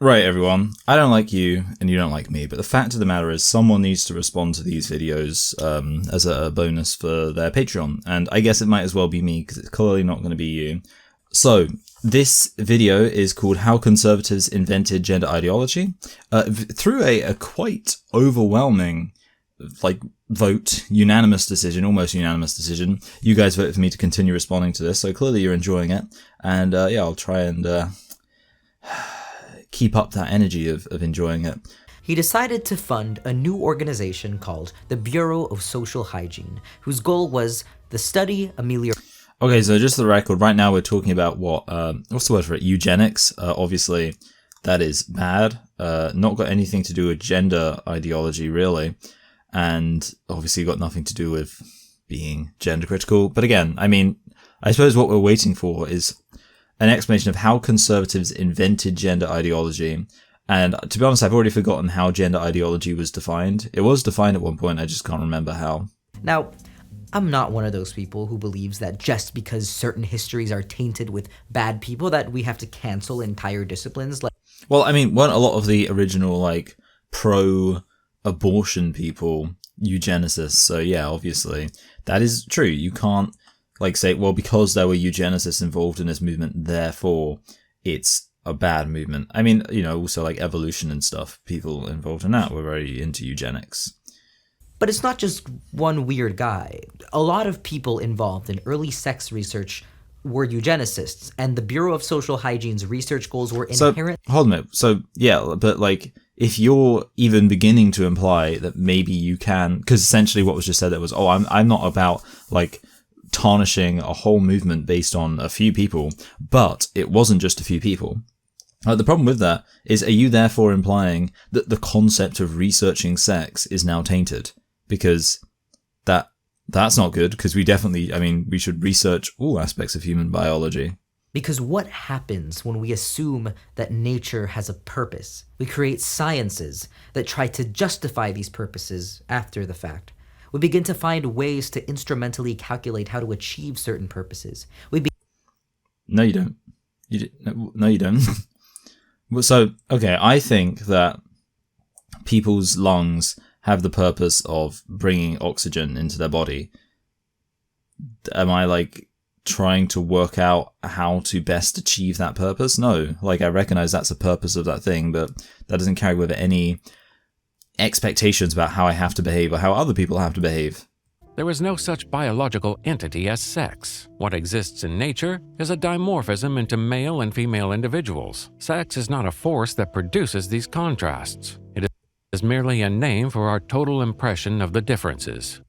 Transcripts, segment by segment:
Right, everyone. I don't like you, and you don't like me, but the fact of the matter is someone needs to respond to these videos as a bonus for their Patreon, and I guess it might as well be me, because it's clearly not going to be you. So, this video is called How Conservatives Invented Gender Ideology. Through a quite overwhelming vote, unanimous decision, almost unanimous decision, you guys voted for me to continue responding to this, so clearly you're enjoying it, and yeah, I'll try and keep up that energy of enjoying it. He decided to fund a new organization called the Bureau of Social Hygiene, whose goal was the study, Okay, so just for the record, right now we're talking about what's the word for it? Eugenics. Obviously, that is bad. Not got anything to do with gender ideology, really. And obviously got nothing to do with being gender critical. But again, I mean, I suppose what we're waiting for is an explanation of how conservatives invented gender ideology. And to be honest, I've already forgotten how gender ideology was defined. It was defined at one point, I just can't remember how. Now, I'm not one of those people who believes that just because certain histories are tainted with bad people that we have to cancel entire disciplines. Well, I mean, weren't a lot of the original, pro-abortion people eugenicists? So yeah, obviously, that is true. You can't, say, well, because there were eugenicists involved in this movement, therefore it's a bad movement. I mean, also evolution and stuff, people involved in that were very into eugenics. But it's not just one weird guy. A lot of people involved in early sex research were eugenicists, and the Bureau of Social Hygiene's research goals were inherent. So, hold a minute. So, yeah, but if you're even beginning to imply that maybe you can, because essentially what was just said there was, I'm not about, tarnishing a whole movement based on a few people, but it wasn't just a few people. The problem with that is, are you therefore implying that the concept of researching sex is now tainted? Because that's not good, because we should research all aspects of human biology. Because what happens when we assume that nature has a purpose? We create sciences that try to justify these purposes after the fact. We begin to find ways to instrumentally calculate how to achieve certain purposes. No, you don't. No, you don't. So, okay, I think that people's lungs have the purpose of bringing oxygen into their body. Am I, trying to work out how to best achieve that purpose? No. I recognize that's the purpose of that thing, but that doesn't carry with it any expectations about how I have to behave or how other people have to behave. There is no such biological entity as sex. What exists in nature is a dimorphism into male and female individuals. Sex is not a force that produces these contrasts. It is merely a name for our total impression of the differences.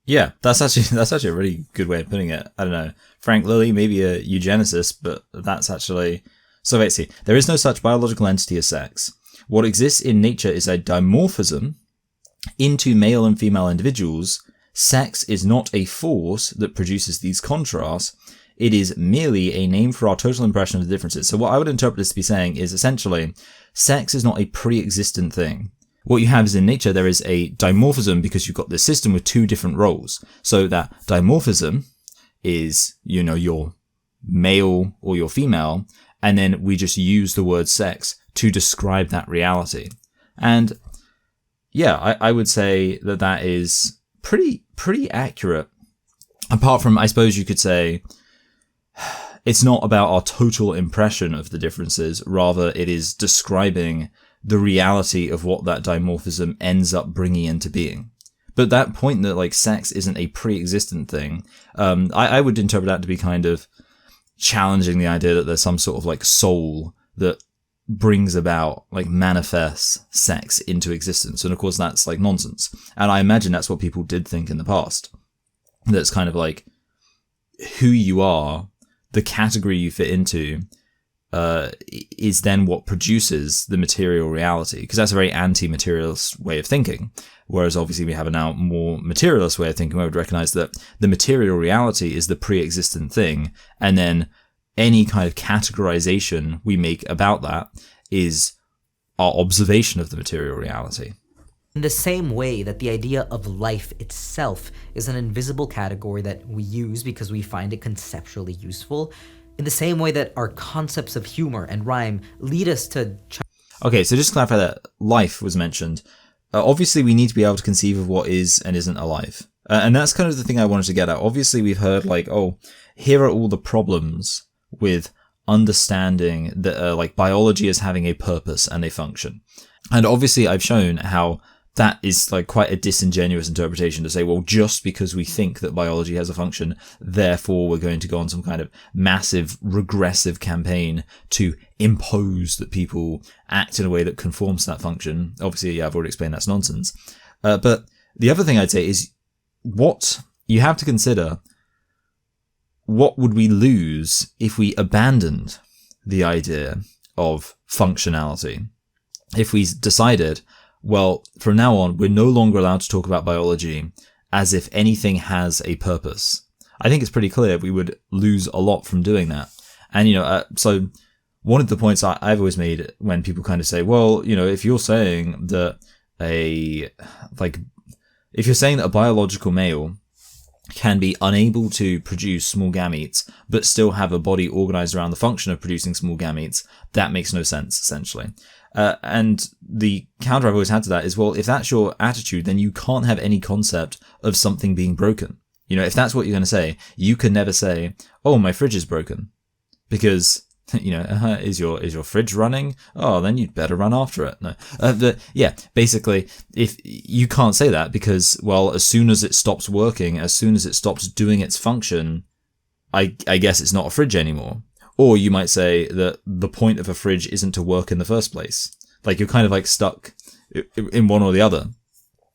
Yeah, that's actually a really good way of putting it. I don't know. Frank Lilly, maybe a eugenicist, but that's actually... So basically, there is no such biological entity as sex. What exists in nature is a dimorphism into male and female individuals. Sex is not a force that produces these contrasts. It is merely a name for our total impression of the differences. So what I would interpret this to be saying is essentially, sex is not a pre-existent thing. What you have is in nature, there is a dimorphism because you've got this system with two different roles. So that dimorphism is, your male or your female, and then we just use the word sex to describe that reality. And yeah, I would say that is pretty accurate. Apart from, I suppose you could say, it's not about our total impression of the differences, rather it is describing the reality of what that dimorphism ends up bringing into being. But that point that sex isn't a pre-existent thing, I would interpret that to be kind of challenging the idea that there's some sort of soul that brings about, manifests sex into existence. And of course that's nonsense. And I imagine that's what people did think in the past. That's kind of who you are, the category you fit into, is then what produces the material reality, because that's a very anti-materialist way of thinking. Whereas obviously we have a now more materialist way of thinking, where we would recognize that the material reality is the pre-existent thing, and then any kind of categorization we make about that is our observation of the material reality. In the same way that the idea of life itself is an invisible category that we use because we find it conceptually useful, in the same way that our concepts of humor and rhyme lead us to... Okay, so just to clarify that, life was mentioned. Obviously, we need to be able to conceive of what is and isn't alive. And that's kind of the thing I wanted to get at. Obviously, we've heard like, oh, here are all the problems with understanding that like biology as having a purpose and a function. And obviously, I've shown how that is like quite a disingenuous interpretation to say, well, just because we think that biology has a function, therefore we're going to go on some kind of massive regressive campaign to impose that people act in a way that conforms to that function. Obviously, yeah, I've already explained that's nonsense. But the other thing I'd say is what you have to consider, what would we lose if we abandoned the idea of functionality? If we decided, well, from now on, we're no longer allowed to talk about biology as if anything has a purpose. I think it's pretty clear we would lose a lot from doing that. And, so one of the points I've always made when people kind of say, well, if you're saying that if you're saying that a biological male can be unable to produce small gametes, but still have a body organized around the function of producing small gametes, that makes no sense, essentially. And the counter I've always had to that is, well, if that's your attitude, then you can't have any concept of something being broken. If that's what you're going to say, you can never say, oh, my fridge is broken. Because, is your fridge running? Oh, then you'd better run after it. No. But yeah, basically, if you can't say that because, well, as soon as it stops working, as soon as it stops doing its function, I guess it's not a fridge anymore. Or you might say that the point of a fridge isn't to work in the first place. Like you're kind of like stuck in one or the other.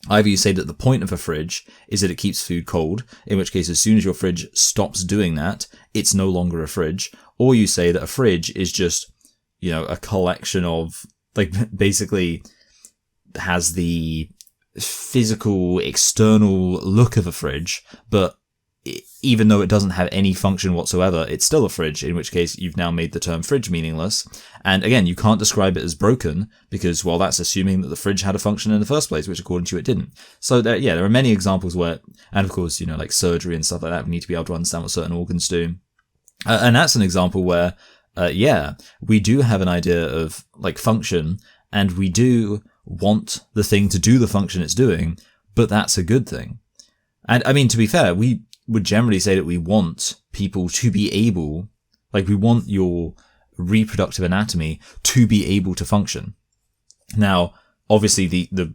Either you say that the point of a fridge is that it keeps food cold, in which case as soon as your fridge stops doing that, it's no longer a fridge. Or you say that a fridge is just, a collection of, like, basically has the physical, external look of a fridge, but even though it doesn't have any function whatsoever, it's still a fridge, in which case you've now made the term fridge meaningless. And again, you can't describe it as broken because, well, that's assuming that the fridge had a function in the first place, which according to you it didn't. So there are many examples where, and of course, like surgery and stuff like that, we need to be able to understand what certain organs do. And that's an example where, we do have an idea of like function and we do want the thing to do the function it's doing, but that's a good thing. And I mean, to be fair, we would generally say that we want people to be able, like we want your reproductive anatomy to be able to function. Now, obviously the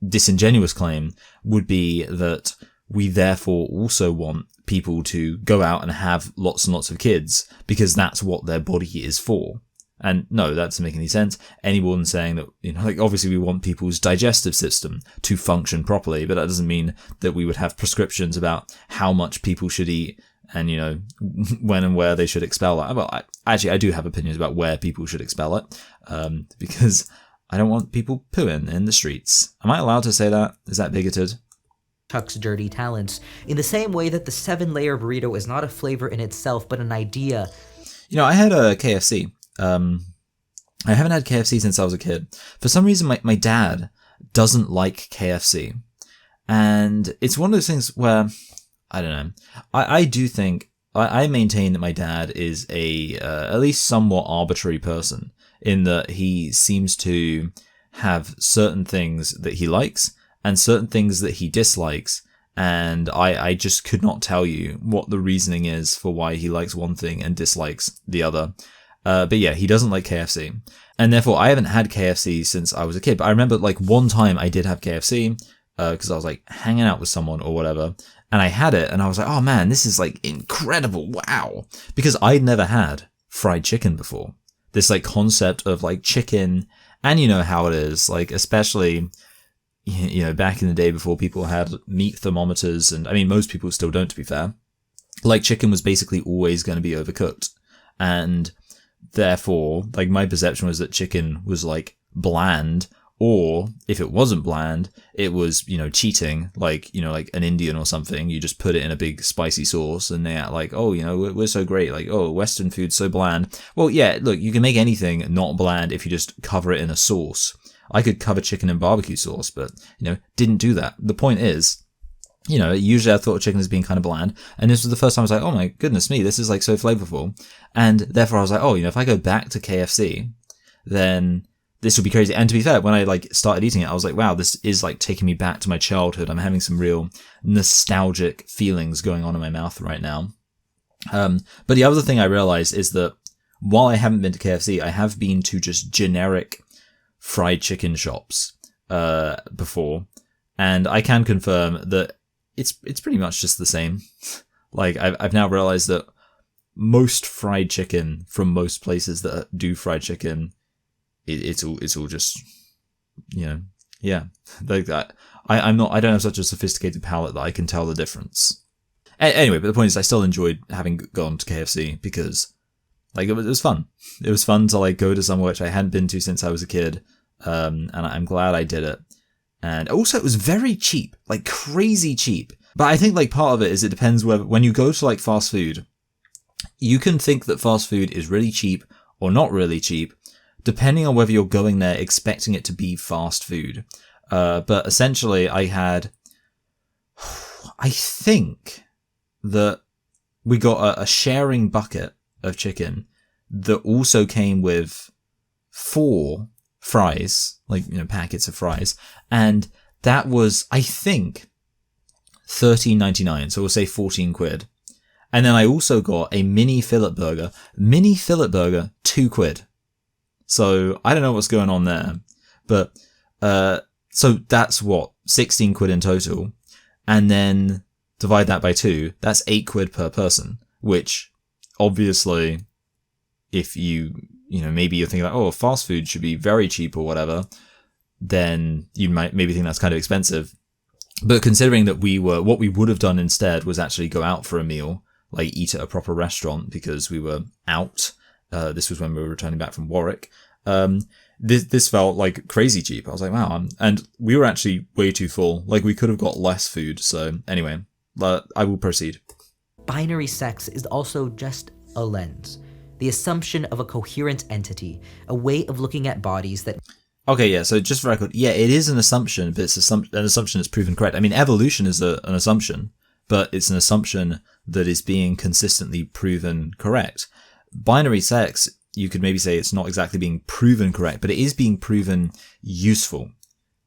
disingenuous claim would be that we therefore also want people to go out and have lots and lots of kids because that's what their body is for. And no, that doesn't make any sense. Any more than saying that, like obviously we want people's digestive system to function properly, but that doesn't mean that we would have prescriptions about how much people should eat and, when and where they should expel that. Well, I do have opinions about where people should expel it, because I don't want people pooing in the streets. Am I allowed to say that? Is that bigoted? Chuck's dirty talents, in the same way that the 7-layer burrito is not a flavor in itself, but an idea. I had a KFC. I haven't had KFC since I was a kid. For some reason, my dad doesn't like KFC. And it's one of those things where, I don't know, I do think, I maintain that my dad is a, at least somewhat arbitrary person, in that he seems to have certain things that he likes and certain things that he dislikes. And I just could not tell you what the reasoning is for why he likes one thing and dislikes the other. But yeah, he doesn't like KFC. And therefore, I haven't had KFC since I was a kid. But I remember like one time I did have KFC, because I was like hanging out with someone or whatever. And I had it and I was like, oh man, this is like incredible. Wow. Because I'd never had fried chicken before. This like concept of like chicken, and you know how it is, like especially, back in the day before people had meat thermometers. And I mean, most people still don't, to be fair. Like chicken was basically always going to be overcooked. And therefore, like my perception was that chicken was like bland, or if it wasn't bland, it was, cheating, like, like an Indian or something. You just put it in a big spicy sauce and they act like, oh, we're so great. Like, oh, Western food's so bland. Well, yeah, look, you can make anything not bland if you just cover it in a sauce. I could cover chicken in barbecue sauce, but, didn't do that. The point is, usually I thought of chicken as being kind of bland. And this was the first time I was like, oh my goodness me, this is like so flavorful. And therefore I was like, oh, if I go back to KFC, then this would be crazy. And to be fair, when I like started eating it, I was like, wow, this is like taking me back to my childhood. I'm having some real nostalgic feelings going on in my mouth right now. But the other thing I realized is that while I haven't been to KFC, I have been to just generic fried chicken shops before, and I can confirm that it's pretty much just the same. Like I've now realized that most fried chicken from most places that do fried chicken, it's all just, you know, yeah, like that. I don't have such a sophisticated palate that I can tell the difference. Anyway, but the point is, I still enjoyed having gone to KFC because, like, it was fun. It was fun to like go to somewhere which I hadn't been to since I was a kid, and I'm glad I did it. And also, it was very cheap, like crazy cheap. But I think like part of it is it depends whether when you go to like fast food, you can think that fast food is really cheap or not really cheap, depending on whether you're going there expecting it to be fast food. But essentially, I think that we got a sharing bucket of chicken that also came with 4 fries, like, you know, packets of fries. And that was, I think, $13.99. So we'll say 14 quid. And then I also got a mini fillet burger. Mini fillet burger, 2 quid. So I don't know what's going on there. But, so that's what, 16 quid in total. And then divide that by 2, that's 8 quid per person, which obviously, if you know, maybe you're thinking like, oh, fast food should be very cheap or whatever, then you might maybe think that's kind of expensive. But considering that what we would have done instead was actually go out for a meal, like eat at a proper restaurant because we were out. This was when we were returning back from Warwick. This felt like crazy cheap. I was like, wow. And we were actually way too full. Like we could have got less food. So anyway, I will proceed. Binary sex is also just a lens. The assumption of a coherent entity, a way of looking at bodies that... Okay, yeah, so just for record, yeah, it is an assumption, but it's an assumption that's proven correct. I mean, evolution is an assumption, but it's an assumption that is being consistently proven correct. Binary sex, you could maybe say it's not exactly being proven correct, but it is being proven useful.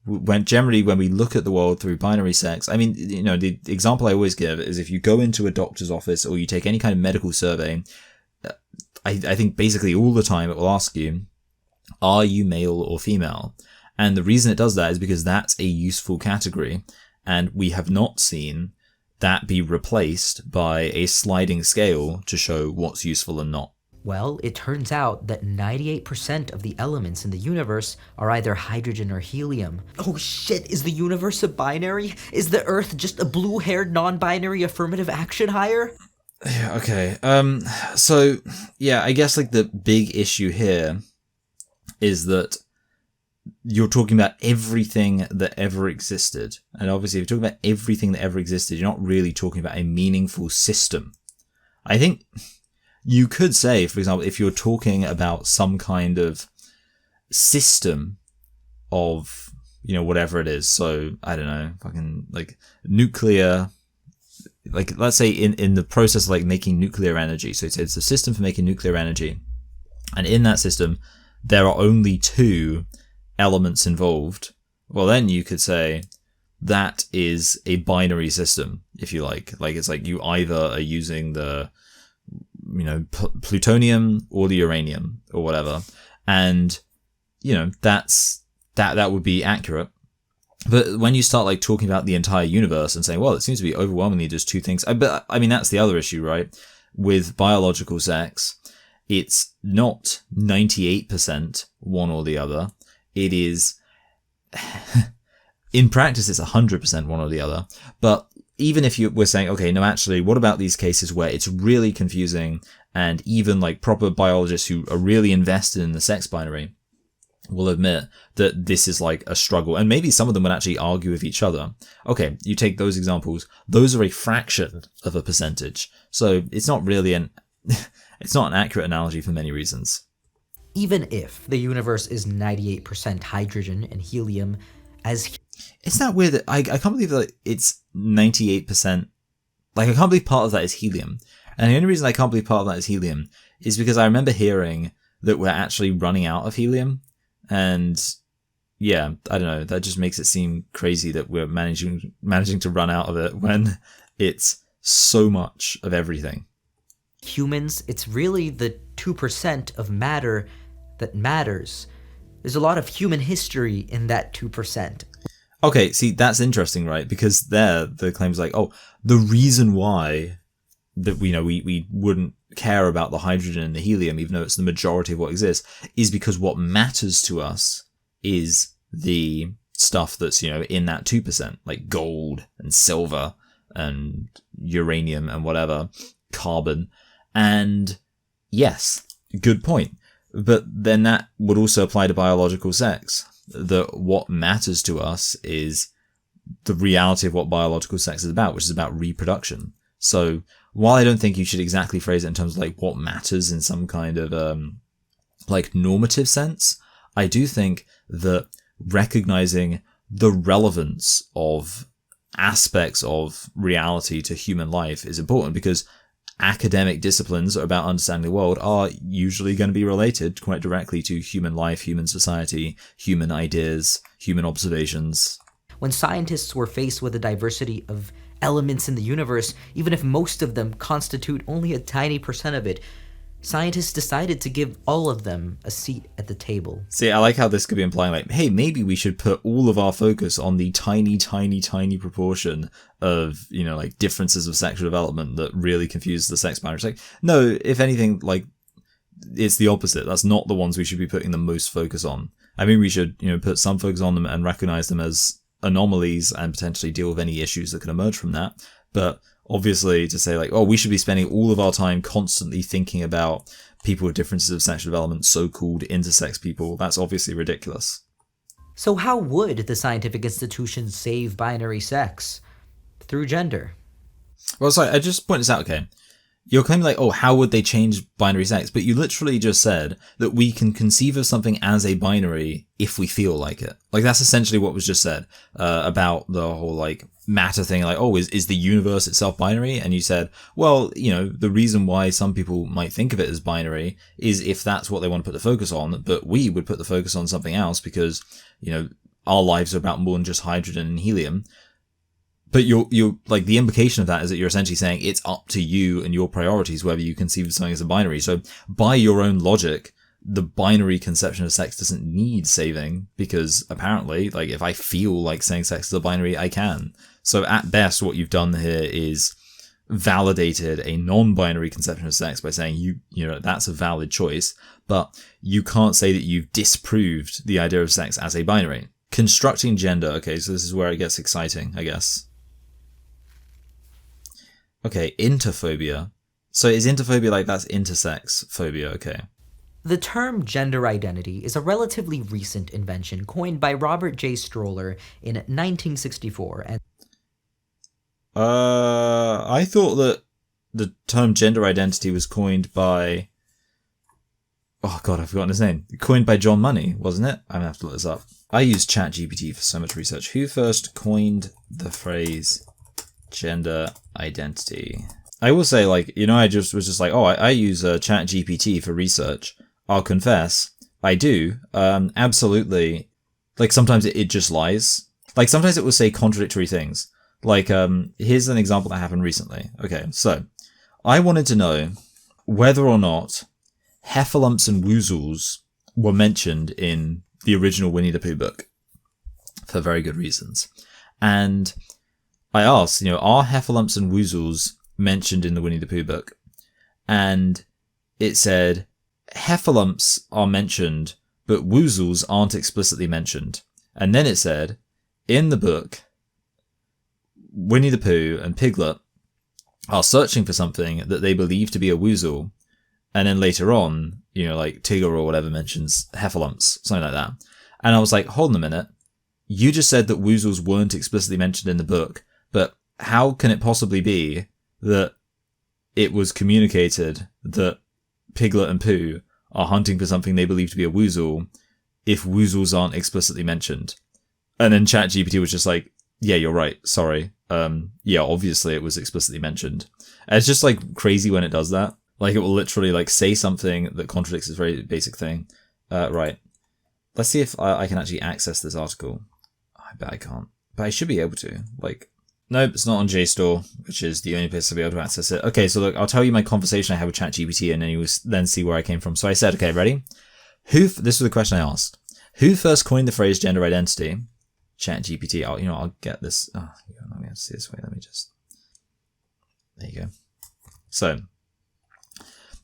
When we look at the world through binary sex, I mean, you know, the example I always give is if you go into a doctor's office or you take any kind of medical survey, I think basically all the time it will ask you, are you male or female? And the reason it does that is because that's a useful category, and we have not seen that be replaced by a sliding scale to show what's useful and not. Well, it turns out that 98% of the elements in the universe are either hydrogen or helium. Oh shit, is the universe a binary? Is the Earth just a blue-haired non-binary affirmative action hire? Yeah, okay. So, yeah, I guess like the big issue here is that you're talking about everything that ever existed. And obviously, if you're talking about everything that ever existed, you're not really talking about a meaningful system. I think you could say, for example, if you're talking about some kind of system of, you know, whatever it is. So, I don't know, fucking like nuclear, like let's say in the process of like making nuclear energy. So it's a system for making nuclear energy. And in that system, there are only 2 elements involved. Well, then you could say that is a binary system, if you like. Like it's like you either are using the, you know, plutonium or the uranium or whatever. And, you know, that would be accurate. But when you start like talking about the entire universe and saying, well, it seems to be overwhelmingly just 2 things. But I mean, that's the other issue, right? With biological sex, it's not 98% one or the other. It is, in practice, it's 100% one or the other. But even if we're saying, okay, no, actually, what about these cases where it's really confusing and even like proper biologists who are really invested in the sex binary will admit that this is like a struggle, and maybe some of them would actually argue with each other. Okay, you take those examples, those are a fraction of a percentage. So it's not really it's not an accurate analogy for many reasons. Even if the universe is 98% hydrogen and helium, as... It's that weird that I can't believe that it's 98%. Like, I can't believe part of that is helium. And the only reason I can't believe part of that is helium is because I remember hearing that we're actually running out of helium. And yeah, I don't know, that just makes it seem crazy that we're managing to run out of it when it's so much of everything. Humans, it's really the 2% of matter that matters. There's a lot of human history in that 2%. Okay, see, that's interesting, right? Because there, the claim's like, oh, the reason why that we wouldn't care about the hydrogen and the helium, even though it's the majority of what exists, is because what matters to us is the stuff that's, in that 2%, like gold and silver and uranium and whatever, carbon. And yes, good point. But then that would also apply to biological sex. That what matters to us is the reality of what biological sex is about, which is about reproduction. So while I don't think you should exactly phrase it in terms of like what matters in some kind of like normative sense, I do think that recognizing the relevance of aspects of reality to human life is important, because academic disciplines about understanding the world are usually going to be related quite directly to human life, human society, human ideas, human observations. When scientists were faced with a diversity of elements in the universe, even if most of them constitute only a tiny percent of it, scientists decided to give all of them a seat at the table. See, I like how this could be implying like, hey, maybe we should put all of our focus on the tiny, tiny, tiny proportion of, like differences of sexual development that really confuse the sex binary. It's like, no, if anything, like, it's the opposite. That's not the ones we should be putting the most focus on. I mean, we should, put some focus on them and recognize them as anomalies and potentially deal with any issues that can emerge from that. But obviously to say like, oh, we should be spending all of our time constantly thinking about people with differences of sexual development, so-called intersex people, that's obviously ridiculous. So how would the scientific institutions save binary sex? Through gender. Well, sorry, I just point this out, okay? You're claiming like, oh, how would they change binary sex? But you literally just said that we can conceive of something as a binary if we feel like it. Like, that's essentially what was just said about the whole, like, matter thing. Like, oh, is the universe itself binary? And you said, well, the reason why some people might think of it as binary is if that's what they want to put the focus on. But we would put the focus on something else because, our lives are about more than just hydrogen and helium. But you're like, the implication of that is that you're essentially saying it's up to you and your priorities whether you conceive of something as a binary. So by your own logic, the binary conception of sex doesn't need saving, because apparently, like, if I feel like saying sex is a binary, I can. So at best, what you've done here is validated a non-binary conception of sex by saying that's a valid choice, but you can't say that you've disproved the idea of sex as a binary. Constructing gender. Okay, so this is where it gets exciting, I guess. Okay, interphobia. So is interphobia like that's intersex phobia? Okay. The term gender identity is a relatively recent invention coined by Robert J. Stroller in 1964. And I thought that the term gender identity was coined by... Oh god, I've forgotten his name. Coined by John Money, wasn't it? I'm gonna have to look this up. I use ChatGPT for so much research. Who first coined the phrase gender identity? I will say, like, I was just like, oh, I use ChatGPT for research. I'll confess, I do. Absolutely. Like, sometimes it just lies. Like, sometimes it will say contradictory things. Like, here's an example that happened recently. Okay, so I wanted to know whether or not heffalumps and woozles were mentioned in the original Winnie the Pooh book for very good reasons. And I asked, are heffalumps and woozles mentioned in the Winnie the Pooh book? And it said, heffalumps are mentioned, but woozles aren't explicitly mentioned. And then it said, in the book, Winnie the Pooh and Piglet are searching for something that they believe to be a woozle. And then later on, like Tigger or whatever mentions heffalumps, something like that. And I was like, hold on a minute. You just said that woozles weren't explicitly mentioned in the book, but how can it possibly be that it was communicated that Piglet and Pooh are hunting for something they believe to be a woozle if woozles aren't explicitly mentioned? And then ChatGPT was just like, yeah, you're right. Sorry. Yeah, obviously it was explicitly mentioned. And it's just like crazy when it does that. Like, it will literally like say something that contradicts this very basic thing. Right. let's see if I can actually access this article. I bet I can't, but I should be able to. Like, nope, it's not on JSTOR, which is the only place I'll be able to access it. Okay, so look, I'll tell you my conversation I had with ChatGPT, and then you will then see where I came from. So I said, okay, ready? This was the question I asked. Who first coined the phrase gender identity? ChatGPT. I'll get this. Oh, let me see this way. Let me just. There you go. So,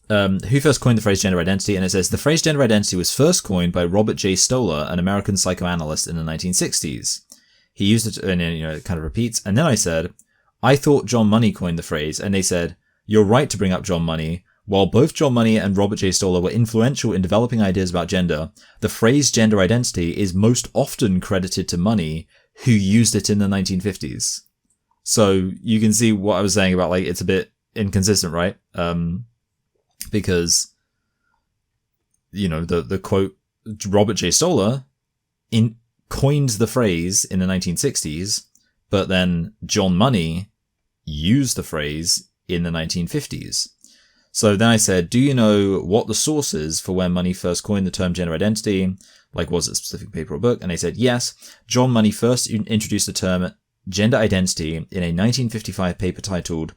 who first coined the phrase gender identity? And it says the phrase gender identity was first coined by Robert J. Stoller, an American psychoanalyst in the 1960s. He used it, and then, it kind of repeats. And then I said, I thought John Money coined the phrase, and they said, you're right to bring up John Money. While both John Money and Robert J. Stoller were influential in developing ideas about gender, the phrase gender identity is most often credited to Money, who used it in the 1950s. So you can see what I was saying about, like, it's a bit inconsistent, right? Because, the quote, Robert J. Stoller coined the phrase in the 1960s, but then John Money used the phrase in the 1950s. So then I said, do you know what the source is for when Money first coined the term gender identity? Like, was it a specific paper or book? And they said, yes, John Money first introduced the term gender identity in a 1955 paper titled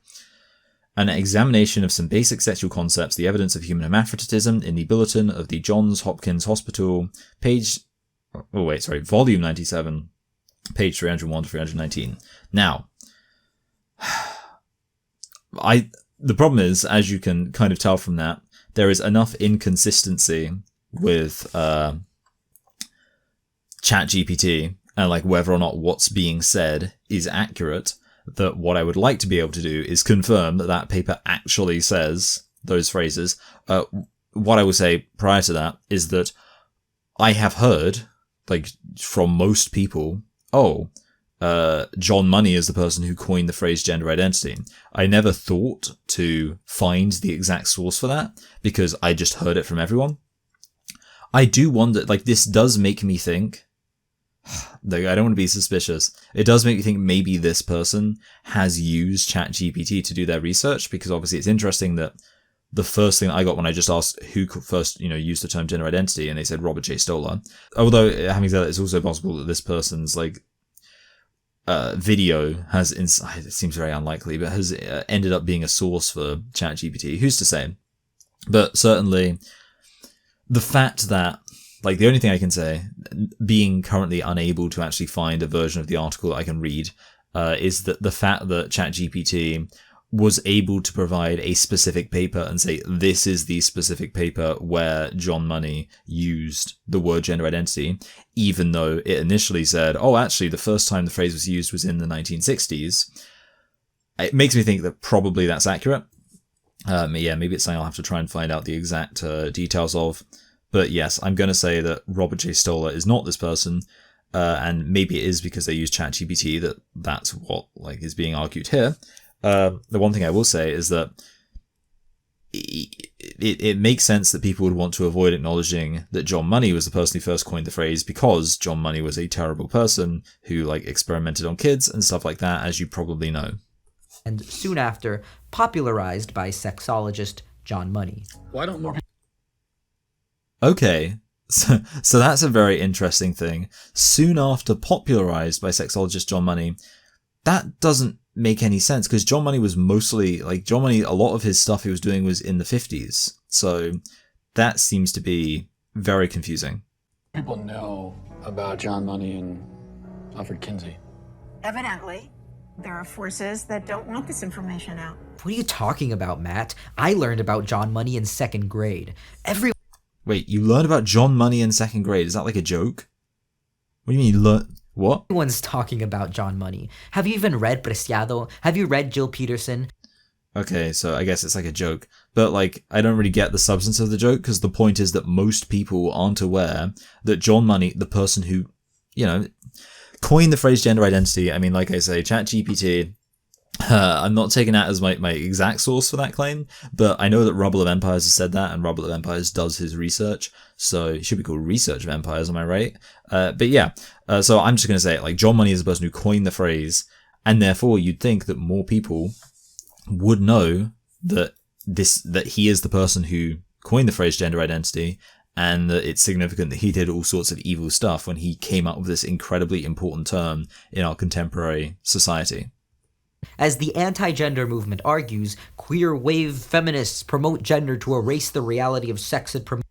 An Examination of Some Basic Sexual Concepts, the Evidence of Human Hermaphroditism in the Bulletin of the Johns Hopkins Hospital, volume 97, page 301 to 319. Now, the problem is, as you can kind of tell from that, there is enough inconsistency with ChatGPT and like whether or not what's being said is accurate, that what I would like to be able to do is confirm that that paper actually says those phrases. What I will say prior to that is that I have heard, like, from most people, John Money is the person who coined the phrase gender identity. I never thought to find the exact source for that because I just heard it from everyone. I do wonder, like, this does make me think, I don't want to be suspicious. It does make me think maybe this person has used ChatGPT to do their research, because obviously it's interesting that the first thing I got when I just asked who first, used the term gender identity, and they said Robert J. Stoller. Although, having said that, it's also possible that this person's, like, video has, it seems very unlikely, but has ended up being a source for ChatGPT. Who's to say? But certainly, the fact that, like, the only thing I can say, being currently unable to actually find a version of the article that I can read, is that the fact that ChatGPT was able to provide a specific paper and say, this is the specific paper where John Money used the word gender identity, even though it initially said, actually, the first time the phrase was used was in the 1960s. It makes me think that probably that's accurate. Maybe it's something I'll have to try and find out the exact details of. But yes, I'm going to say that Robert J. Stoller is not this person, and maybe it is because they use ChatGPT that's what, like, is being argued here. The one thing I will say is that it makes sense that people would want to avoid acknowledging that John Money was the person who first coined the phrase, because John Money was a terrible person who, like, experimented on kids and stuff like that, as you probably know. And soon after, popularized by sexologist John Money. Why don't more people... Okay, so that's a very interesting thing. Soon after popularized by sexologist John Money, that doesn't make any sense, because John Money was mostly, like, John Money, a lot of his stuff he was doing was in the 50s. So that seems to be very confusing. People know about John Money and Alfred Kinsey. Evidently, there are forces that don't want this information out. What are you talking about, Matt? I learned about John Money in second grade. Wait, you learned about John Money in second grade? Is that like a joke? What do you mean you learned? What? Everyone's talking about John Money. Have you even read Preciado? Have you read Jill Peterson? Okay, so I guess it's like a joke. But, like, I don't really get the substance of the joke, because the point is that most people aren't aware that John Money, the person who, coined the phrase gender identity, I mean, like I say, ChatGPT, I'm not taking that as my exact source for that claim, but I know that Rubble of Empires has said that, and Rubble of Empires does his research, so it should be called Research of Empires, am I right? But yeah, so I'm just going to say it, like, John Money is the person who coined the phrase, and therefore you'd think that more people would know that he is the person who coined the phrase gender identity, and that it's significant that he did all sorts of evil stuff when he came up with this incredibly important term in our contemporary society. As the anti-gender movement argues, queer wave feminists promote gender to erase the reality of sex and promote.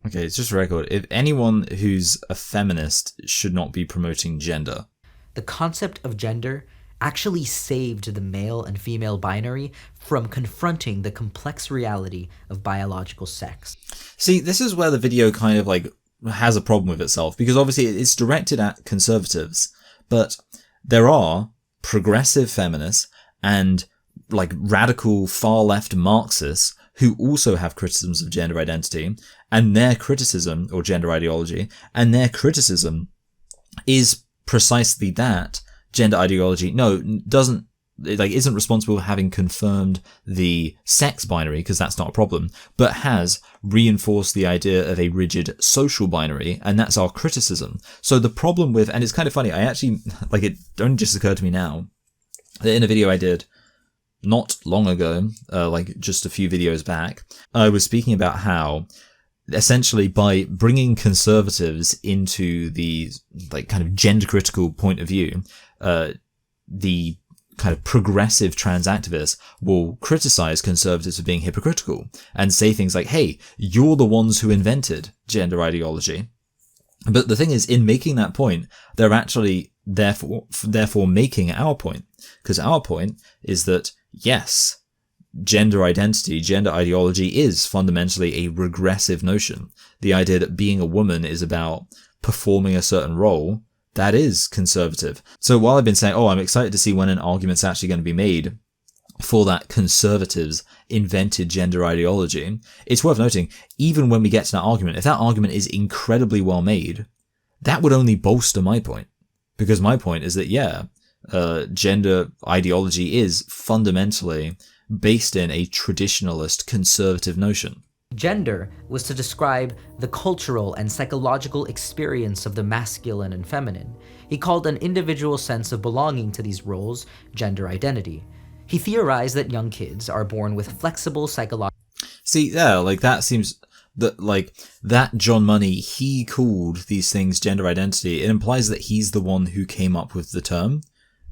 Okay, it's just a record. If anyone who's a feminist should not be promoting gender. The concept of gender actually saved the male and female binary from confronting the complex reality of biological sex. See, this is where the video kind of like has a problem with itself, because obviously it's directed at conservatives, but there are progressive feminists and like radical far left Marxists who also have criticisms of gender identity, and their criticism, or gender ideology, and their criticism is precisely that gender ideology isn't responsible for having confirmed the sex binary, because that's not a problem, but has reinforced the idea of a rigid social binary, and that's our criticism. So the problem with, and it's kind of funny, I actually, like, it only just occurred to me now, that in a video I did not long ago, like just a few videos back, I was speaking about how essentially by bringing conservatives into the like kind of gender critical point of view, the kind of progressive trans activists will criticize conservatives for being hypocritical and say things like, hey, you're the ones who invented gender ideology. But the thing is, in making that point, they're actually therefore making our point, because our point is that yes, gender identity, gender ideology is fundamentally a regressive notion. The idea that being a woman is about performing a certain role, that is conservative. So while I've been saying, I'm excited to see when an argument's actually going to be made for that conservatives invented gender ideology, it's worth noting, even when we get to that argument, if that argument is incredibly well made, that would only bolster my point. Because my point is that, gender ideology is fundamentally based in a traditionalist conservative notion. Gender was to describe the cultural and psychological experience of the masculine and feminine. He called an individual sense of belonging to these roles gender identity. He theorized that young kids are born with flexible psychological... See, yeah, like that seems... that John Money, he called these things gender identity. It implies that he's the one who came up with the term.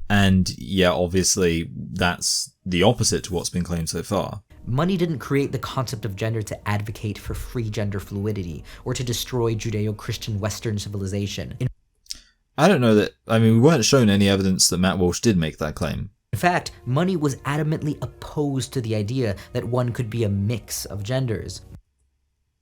And yeah, obviously that's the opposite to what's been claimed so far. Money didn't create the concept of gender to advocate for free gender fluidity or to destroy Judeo-Christian Western civilization. I don't know that... we weren't shown any evidence that Matt Walsh did make that claim. In fact, Money was adamantly opposed to the idea that one could be a mix of genders.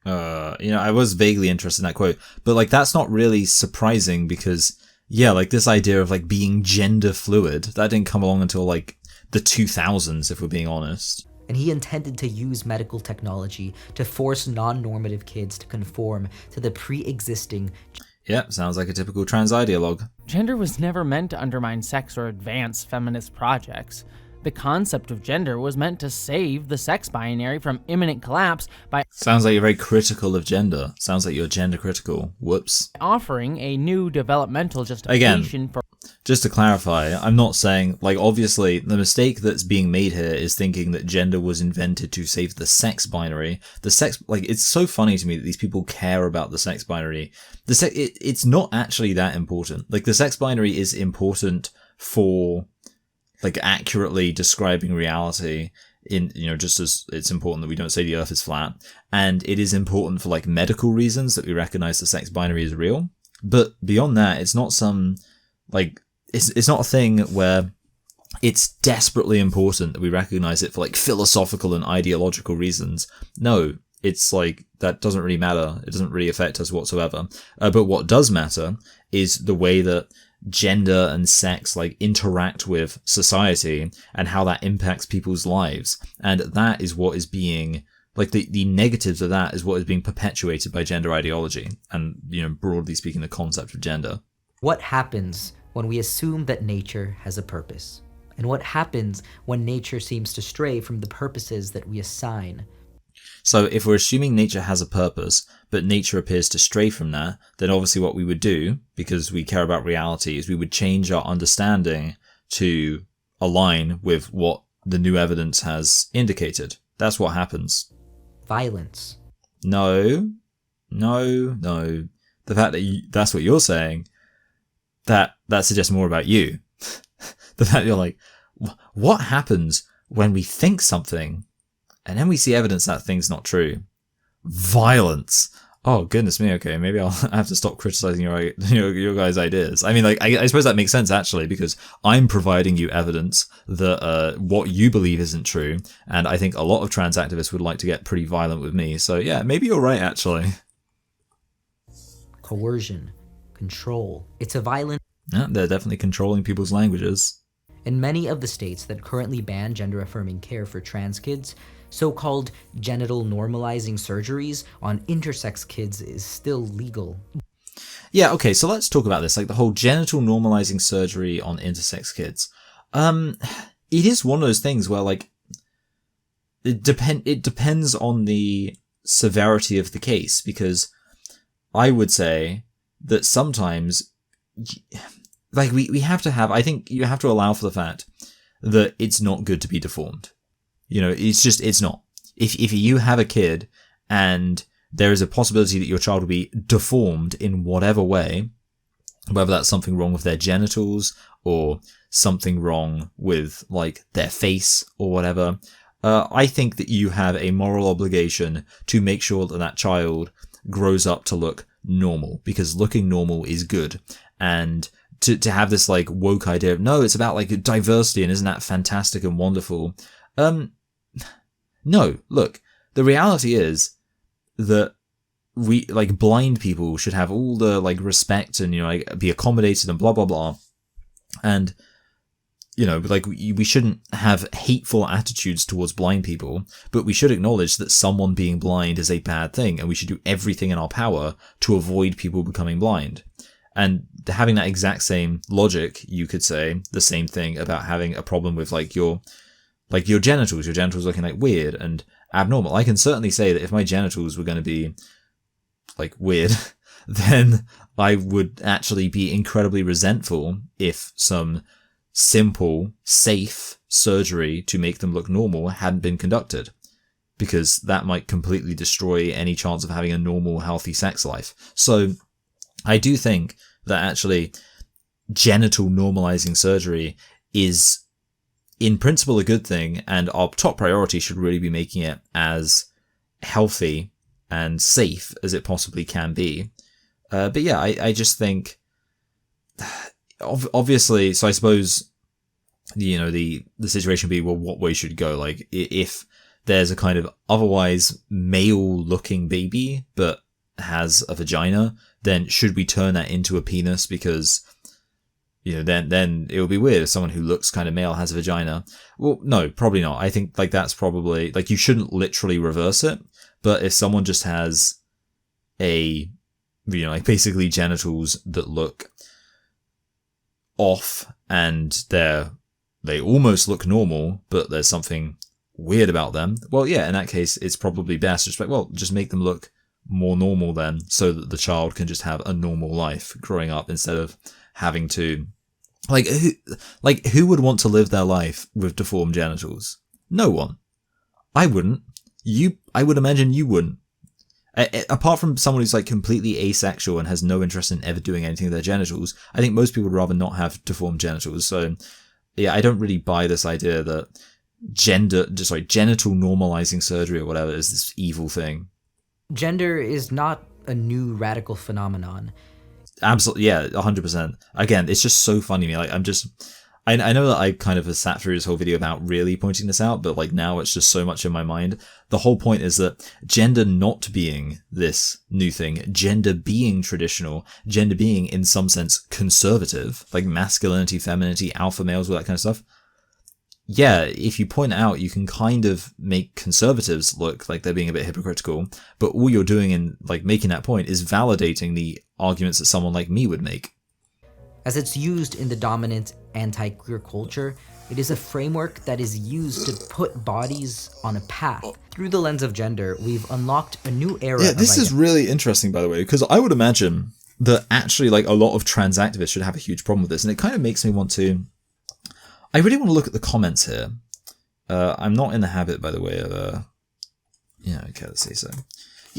I was vaguely interested in that quote, but that's not really surprising because, this idea of being gender fluid, that didn't come along until the 2000s, if we're being honest. And he intended to use medical technology to force non-normative kids to conform to the pre-existing... Yep, sounds like a typical trans ideologue. Gender was never meant to undermine sex or advance feminist projects. The concept of gender was meant to save the sex binary from imminent collapse by... Sounds like you're very critical of gender. Sounds like you're gender critical. Whoops. ...offering a new developmental justification for... Just to clarify, I'm not saying, obviously, the mistake that's being made here is thinking that gender was invented to save the sex binary. It's so funny to me that these people care about the sex binary. It's not actually that important. The sex binary is important for, accurately describing reality in, just as it's important that we don't say the earth is flat. And it is important for, medical reasons that we recognize the sex binary is real. But beyond that, it's not some... it's not a thing where it's desperately important that we recognize it for philosophical and ideological reasons. No, it's that doesn't really matter. It doesn't really affect us whatsoever. But what does matter is the way that gender and sex interact with society and how that impacts people's lives. And that is what is being the negatives of that is what is being perpetuated by gender ideology and, broadly speaking, the concept of gender. What happens when we assume that nature has a purpose? And what happens when nature seems to stray from the purposes that we assign? So if we're assuming nature has a purpose, but nature appears to stray from that, then obviously what we would do, because we care about reality, is we would change our understanding to align with what the new evidence has indicated. That's what happens. Violence. No. No. The fact that that's what you're saying, that suggests more about you. The fact that you're like, what happens when we think something and then we see evidence that thing's not true? Violence. Oh, goodness me. Okay, maybe I'll have to stop criticizing your guys' ideas. I mean, like, I suppose that makes sense, actually, because I'm providing you evidence that what you believe isn't true, and I think a lot of trans activists would like to get pretty violent with me. So, yeah, maybe you're right, actually. Coercion. Control. It's a violent... Yeah, they're definitely controlling people's languages. In many of the states that currently ban gender-affirming care for trans kids, so-called genital normalizing surgeries on intersex kids is still legal. Yeah, okay, so let's talk about this, like the whole genital normalizing surgery on intersex kids. It is one of those things where, like, it depends on the severity of the case, because I would say that sometimes, like, we have to have, I think you have to allow for the fact that it's not good to be deformed. You know, it's not. If you have a kid and there is a possibility that your child will be deformed in whatever way, whether that's something wrong with their genitals or something wrong with, like, their face or whatever, I think that you have a moral obligation to make sure that that child grows up to look normal, because looking normal is good. And to have this, like, woke idea of, no, it's about, like, diversity and isn't that fantastic and wonderful? No, look, the reality is that we, like, blind people should have all the, like, respect and, you know, like, be accommodated and blah, blah, blah. And, you know, like, we shouldn't have hateful attitudes towards blind people, but we should acknowledge that someone being blind is a bad thing, and we should do everything in our power to avoid people becoming blind. And having that exact same logic, you could say the same thing about having a problem with, like, your genitals looking, like, weird and abnormal. I can certainly say that if my genitals were going to be, like, weird, then I would actually be incredibly resentful if some simple, safe surgery to make them look normal hadn't been conducted, because that might completely destroy any chance of having a normal, healthy sex life. So I do think that actually genital normalizing surgery is, in principle, a good thing, and our top priority should really be making it as healthy and safe as it possibly can be. But yeah, I just think, obviously, so I suppose, you know, the situation would be, well, what way should it go? Like, if there's a kind of otherwise male-looking baby, but has a vagina, then should we turn that into a penis? Because, you know, then it would be weird if someone who looks kind of male has a vagina. Well, no, probably not. I think, like, that's probably, like, you shouldn't literally reverse it, but if someone just has a, you know, like, basically genitals that look off and they almost look normal, but there's something weird about them, well, yeah, in that case, it's probably best just like, well, just make them look more normal then, so that the child can just have a normal life growing up, instead of having to, who would want to live their life with deformed genitals? No one. I wouldn't. I would imagine you wouldn't. Apart from someone who's, like, completely asexual and has no interest in ever doing anything with their genitals, I think most people would rather not have deformed genitals. So, yeah, I don't really buy this idea that genital normalizing surgery or whatever is this evil thing. Gender is not a new radical phenomenon. Absolutely, yeah, 100%. Again, it's just so funny to me. Like, I know that I kind of have sat through this whole video about really pointing this out, but, like, now it's just so much in my mind. The whole point is that gender not being this new thing, gender being traditional, gender being, in some sense, conservative, like masculinity, femininity, alpha males, all that kind of stuff. Yeah, if you point out, you can kind of make conservatives look like they're being a bit hypocritical, but all you're doing in, like, making that point is validating the arguments that someone like me would make. As it's used in the dominant anti-queer culture, it is a framework that is used to put bodies on a path. Through the lens of gender, we've unlocked a new era. Yeah, this is really interesting, by the way, because I would imagine that actually, like, a lot of trans activists should have a huge problem with this, and it kind of makes me want to... I really want to look at the comments here. I'm not in the habit, by the way, of... Yeah, okay, let's see, so...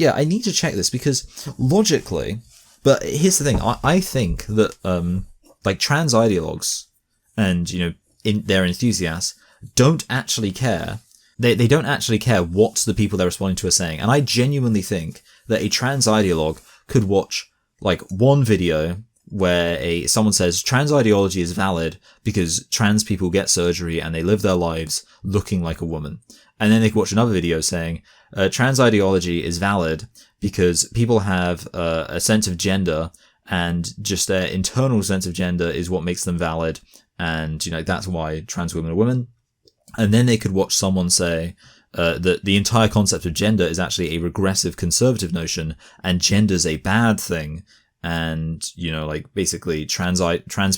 yeah, I need to check this because logically, but here's the thing, I think that like trans ideologues and, you know, their enthusiasts don't actually care. They don't actually care what the people they're responding to are saying. And I genuinely think that a trans ideologue could watch like one video where someone says trans ideology is valid because trans people get surgery and they live their lives looking like a woman. And then they could watch another video saying trans ideology is valid because people have a sense of gender and just their internal sense of gender is what makes them valid. And, you know, that's why trans women are women. And then they could watch someone say that the entire concept of gender is actually a regressive conservative notion and gender's a bad thing. And, you know, like basically trans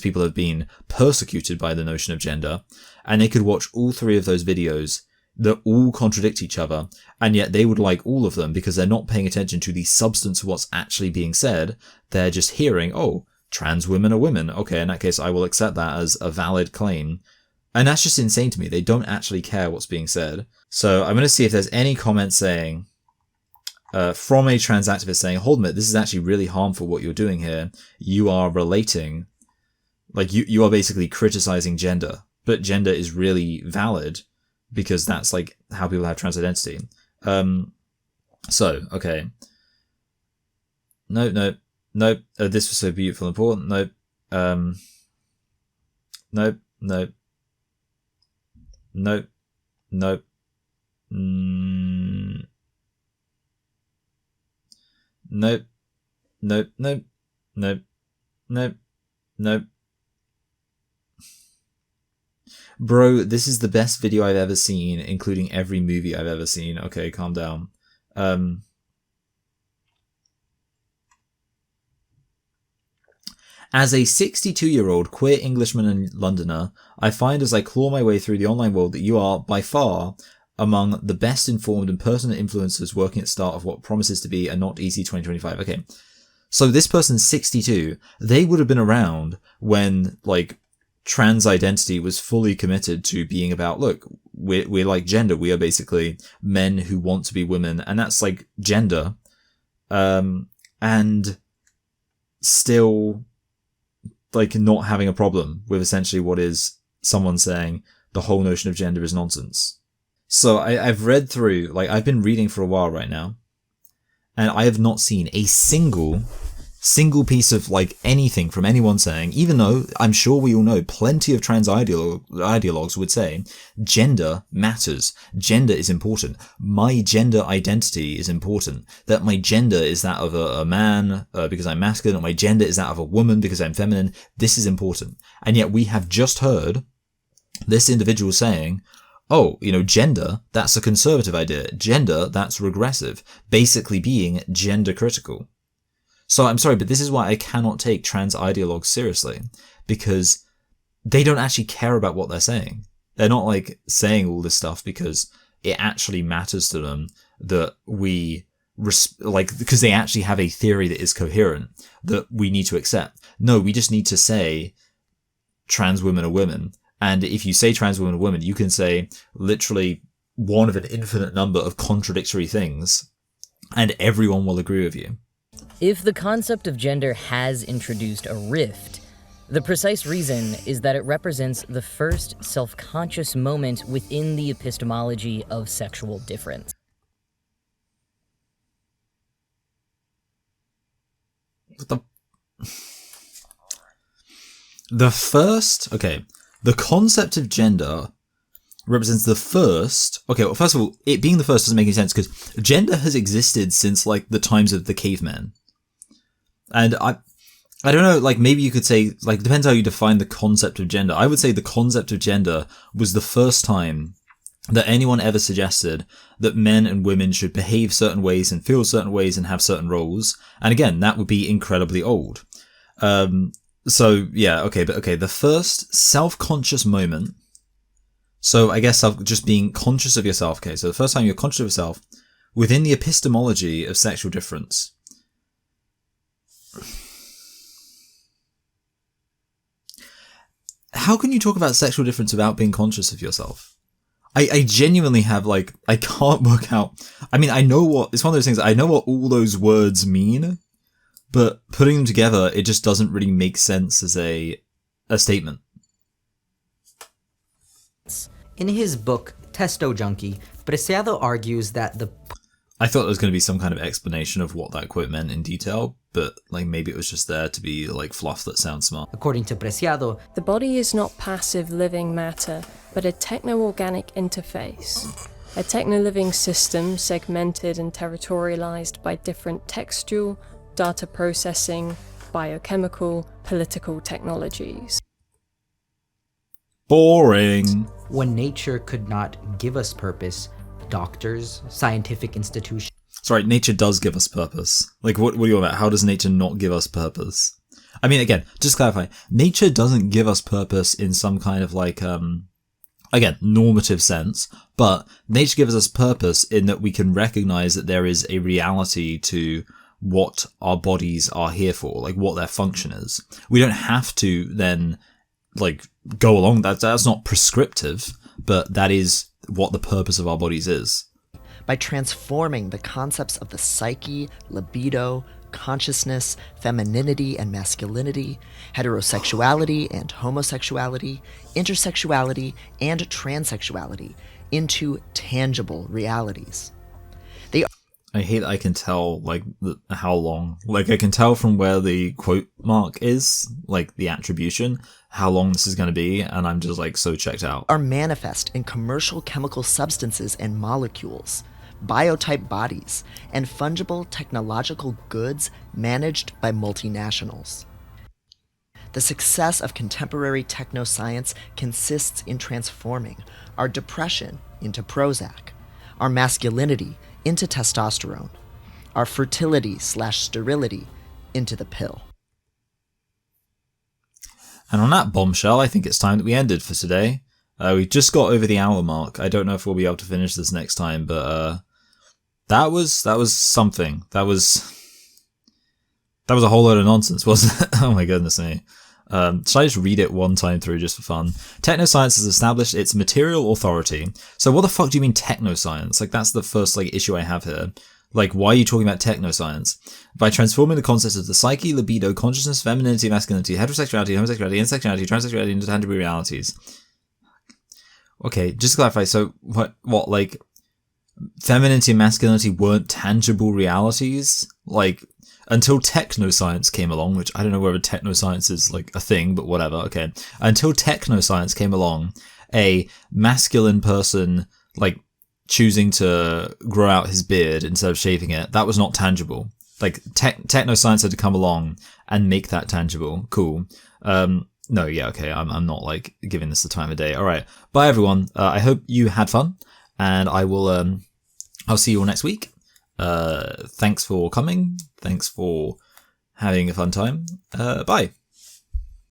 people have been persecuted by the notion of gender. And they could watch all three of those videos that all contradict each other. And yet they would like all of them because they're not paying attention to the substance of what's actually being said. They're just hearing, oh, trans women are women. Okay, in that case, I will accept that as a valid claim. And that's just insane to me. They don't actually care what's being said. So I'm going to see if there's any comment saying, from a trans activist saying, hold a minute, this is actually really harmful what you're doing here. You are relating, like you are basically criticizing gender, but gender is really valid because that's like how people have trans identity. So, okay. No. This was so beautiful and important. No. No. Nope. No. Bro, this is the best video I've ever seen, including every movie I've ever seen. Okay, calm down. As a 62-year-old queer Englishman and Londoner, I find as I claw my way through the online world that you are, by far, among the best informed and pertinent influencers working at the start of what promises to be a not easy 2025. Okay, so this person's 62. They would have been around when, like, trans identity was fully committed to being about, look, we're like gender. We are basically men who want to be women, and that's like gender. And still, like, not having a problem with essentially what is someone saying the whole notion of gender is nonsense. So I've read through, like, I've been reading for a while right now, and I have not seen a single piece of, like, anything from anyone saying, even though I'm sure we all know plenty of trans ideologues would say, gender matters. Gender is important. My gender identity is important. That my gender is that of a man because I'm masculine, or my gender is that of a woman because I'm feminine. This is important. And yet we have just heard this individual saying, oh, you know, gender, that's a conservative idea. Gender, that's regressive. Basically being gender critical. So I'm sorry, but this is why I cannot take trans ideologues seriously, because they don't actually care about what they're saying. They're not like saying all this stuff because it actually matters to them that we because they actually have a theory that is coherent that we need to accept. No, we just need to say trans women are women. And if you say trans women are women, you can say literally one of an infinite number of contradictory things, and everyone will agree with you. If the concept of gender has introduced a rift, the precise reason is that it represents the first self-conscious moment within the epistemology of sexual difference. The concept of gender represents the first. Okay, well, first of all, it being the first doesn't make any sense because gender has existed since, like, the times of the cavemen. And I don't know, like, maybe you could say, like, depends how you define the concept of gender. I would say the concept of gender was the first time that anyone ever suggested that men and women should behave certain ways and feel certain ways and have certain roles. And again, that would be incredibly old. So yeah, okay, the first self-conscious moment. So I guess just being conscious of yourself. Okay, so the first time you're conscious of yourself within the epistemology of sexual difference. How can you talk about sexual difference without being conscious of yourself? I genuinely have, like, I can't work out. I mean, I know what, it's one of those things, I know what all those words mean, but putting them together, it just doesn't really make sense as a statement. In his book, Testo Junkie, Preciado argues that the I thought there was going to be some kind of explanation of what that quote meant in detail, but, like, maybe it was just there to be, like, fluff that sounds smart. according to Preciado, The body is not passive living matter, but a techno-organic interface. A techno-living system segmented and territorialized by different textual, data processing, biochemical, political technologies. Boring. when nature could not give us purpose, doctors, scientific institutions, Sorry, nature does give us purpose. Like, what are you on about? How does nature not give us purpose? I mean, again, just to clarify, nature doesn't give us purpose in some kind of, like, again, normative sense, but nature gives us purpose in that we can recognize that there is a reality to what our bodies are here for, like what their function is. We don't have to then, like, go along. That's not prescriptive, but that is what the purpose of our bodies is. By transforming the concepts of the psyche, libido, consciousness, femininity and masculinity, heterosexuality and homosexuality, intersexuality and transsexuality into tangible realities. I hate that I can tell, like, how long. Like, I can tell from where the quote mark is, like, the attribution, how long this is going to be, and I'm just, like, so checked out. Are manifest in commercial chemical substances and molecules, biotype bodies, and fungible technological goods managed by multinationals. The success of contemporary technoscience consists in transforming our depression into Prozac, our masculinity into testosterone, our fertility/sterility into the pill. And on that bombshell, I think it's time that we ended for today. We just got over the hour mark. I don't know if we'll be able to finish this next time, but that was something. That was a whole load of nonsense, wasn't it? Oh my goodness me. Should I just read it one time through just for fun? Technoscience has established its material authority. So what the fuck do you mean technoscience? Like, that's the first, like, issue I have here. Like, why are you talking about technoscience? By transforming the concepts of the psyche, libido, consciousness, femininity, masculinity, heterosexuality, homosexuality, intersectionality, transsexuality into tangible realities. Okay, just to clarify, so what, like, femininity and masculinity weren't tangible realities? Like, until technoscience came along, which I don't know whether technoscience is, like, a thing, but whatever, okay. Until technoscience came along, a masculine person, like, choosing to grow out his beard instead of shaving it, that was not tangible. Like, technoscience had to come along and make that tangible. Cool. No, yeah, okay, I'm not, like, giving this the time of day. Alright, bye everyone. I hope you had fun, and I will, I'll see you all next week. Thanks for coming. Thanks for having a fun time. Bye.